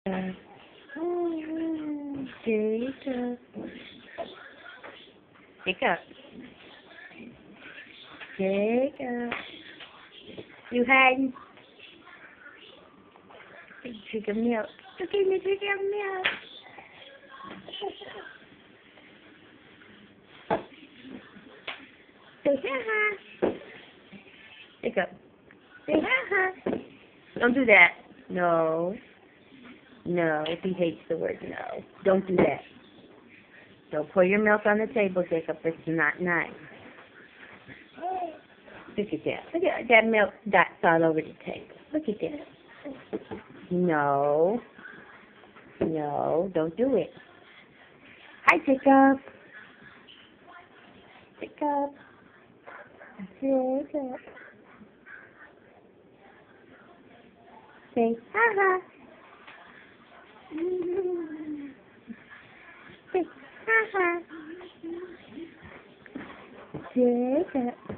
Jacob. Jacob. Jacob. You hiding? Drink of milk. Look at me, drink of milk. Say ha-ha. Jacob. Say ha-ha. Don't do that. No. No, if he hates the word no. Don't do that. Don't pour your milk on the table, Jacob. It's not nice. Look at that. Look at that milk dots all over the table. Look at that. No. No, don't do it. Hi, Jacob. Jacob. Jacob. Say ha-ha. Say ha-ha. Jacob.